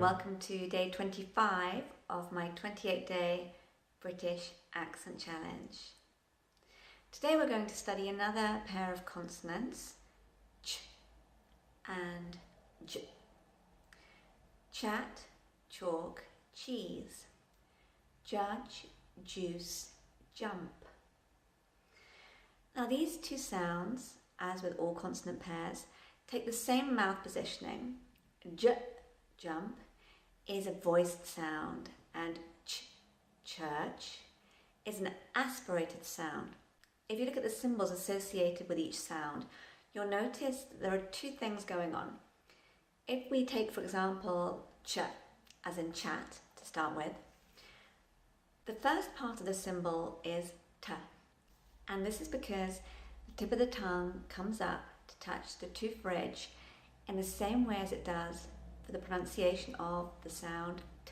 welcome to day 25 of my 28-day British accent challenge. Today we're going to study another pair of consonants, ch and j. Chat, chalk, cheese. Judge, juice, jump. Now these two sounds, as with all consonant pairs, take the same mouth positioning. J, jump, is a voiced sound, and ch, church, is an aspirated sound. If you look at the symbols associated with each sound, you'll notice that there are two things going on. If we take, for example, ch, as in chat, to start with, the first part of the symbol is t, and this is because the tip of the tongue comes up to touch the tooth ridge in the same way as it does for the pronunciation of the sound t,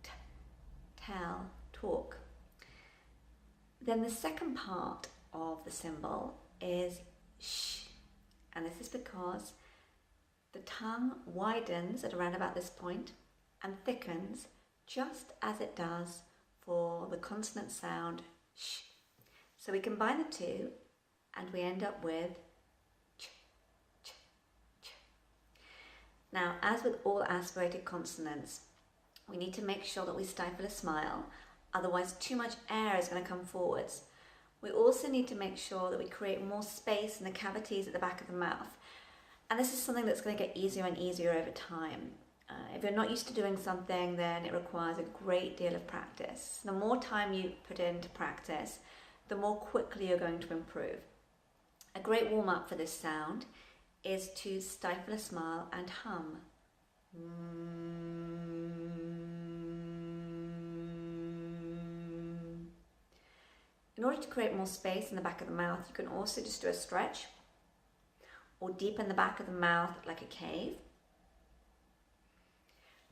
t, tell, talk. Then the second part of the symbol is sh, and this is because the tongue widens at around about this point and thickens just as it does for the consonant sound sh. So we combine the two and we end up with ch, ch, ch. Now, as with all aspirated consonants, we need to make sure that we stifle a smile, otherwise too much air is going to come forwards. We also need to make sure that we create more space in the cavities at the back of the mouth. And this is something that's going to get easier and easier over time. If you're not used to doing something, then it requires a great deal of practice. The more time you put into practice, the more quickly you're going to improve. A great warm-up for this sound is to stifle a smile and hum. In order to create more space in the back of the mouth, you can also just do a stretch or deepen the back of the mouth like a cave.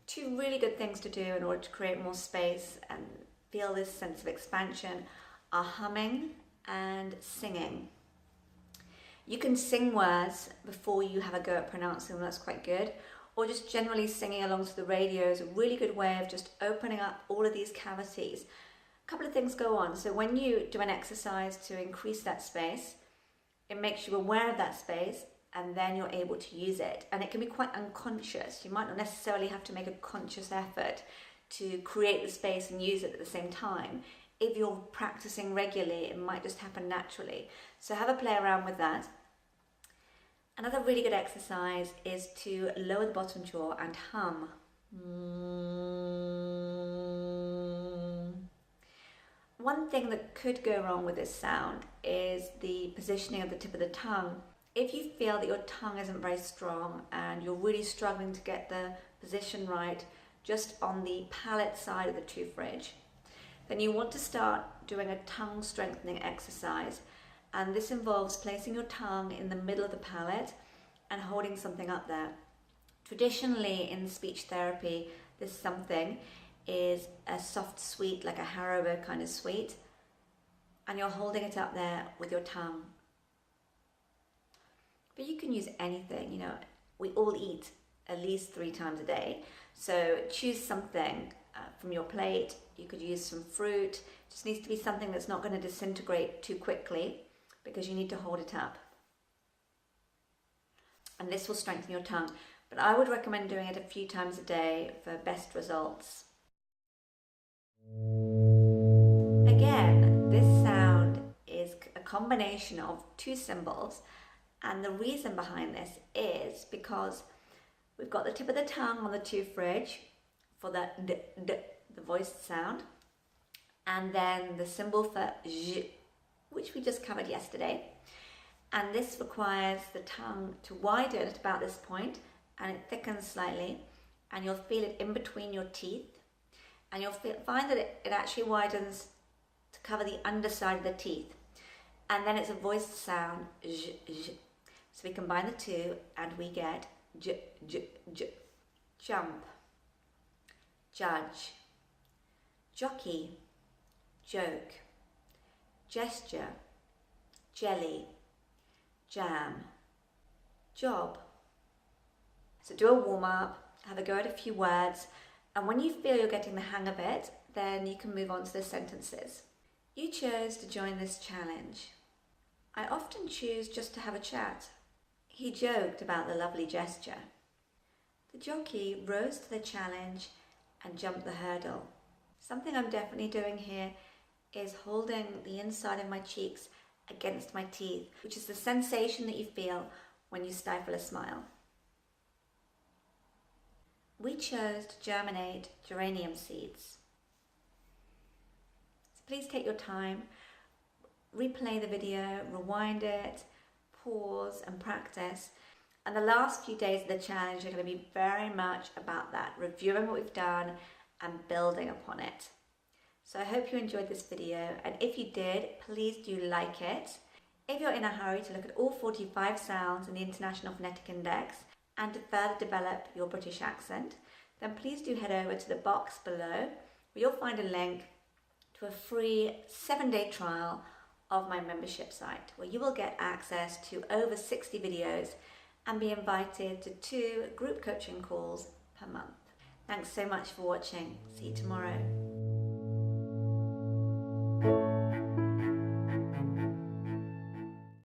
Two really good things to do in order to create more space and feel this sense of expansion are humming and singing. You can sing words before you have a go at pronouncing them, that's quite good. Or just generally singing along to the radio is a really good way of just opening up all of these cavities. A couple of things go on. So when you do an exercise to increase that space, it makes you aware of that space and then you're able to use it. And it can be quite unconscious. You might not necessarily have to make a conscious effort to create the space and use it at the same time. If you're practicing regularly, it might just happen naturally. So have a play around with that. Another really good exercise is to lower the bottom jaw and hum. One thing that could go wrong with this sound is the positioning of the tip of the tongue. If you feel that your tongue isn't very strong and you're really struggling to get the position right just on the palate side of the tooth ridge, then you want to start doing a tongue strengthening exercise. And this involves placing your tongue in the middle of the palate and holding something up there. Traditionally in speech therapy, this something is a soft sweet, like a Haribo kind of sweet, and you're holding it up there with your tongue. But you can use anything, you know, we all eat at least 3 times a day. So choose something from your plate. You could use some fruit. It just needs to be something that's not going to disintegrate too quickly because you need to hold it up. And this will strengthen your tongue. But I would recommend doing it a few times a day for best results. Again, this sound is a combination of 2 symbols. And the reason behind this is because we've got the tip of the tongue on the tooth ridge for the d, d, the voiced sound, and then the symbol for j, which we just covered yesterday. And this requires the tongue to widen at about this point, and it thickens slightly, and you'll feel it in between your teeth, and you'll find that it actually widens to cover the underside of the teeth. And then it's a voiced sound, j, j. So we combine the two and we get j, j, j. Jump, judge, jockey, joke, gesture, jelly, jam, job. So do a warm-up, have a go at a few words, and when you feel you're getting the hang of it, then you can move on to the sentences. You chose to join this challenge. I often choose just to have a chat. He joked about the lovely gesture. The jockey rose to the challenge and jumped the hurdle. Something I'm definitely doing here is holding the inside of my cheeks against my teeth, which is the sensation that you feel when you stifle a smile. We chose to germinate geranium seeds. So please take your time, replay the video, rewind it, pause and practice. And the last few days of the challenge are going to be very much about that, reviewing what we've done and building upon it. So I hope you enjoyed this video, and if you did, please do like it. If you're in a hurry to look at all 45 sounds in the International Phonetic Index and to further develop your British accent, then please do head over to the box below where you'll find a link to a free 7-day trial of my membership site, where you will get access to over 60 videos and be invited to 2 group coaching calls per month. Thanks so much for watching. See you tomorrow.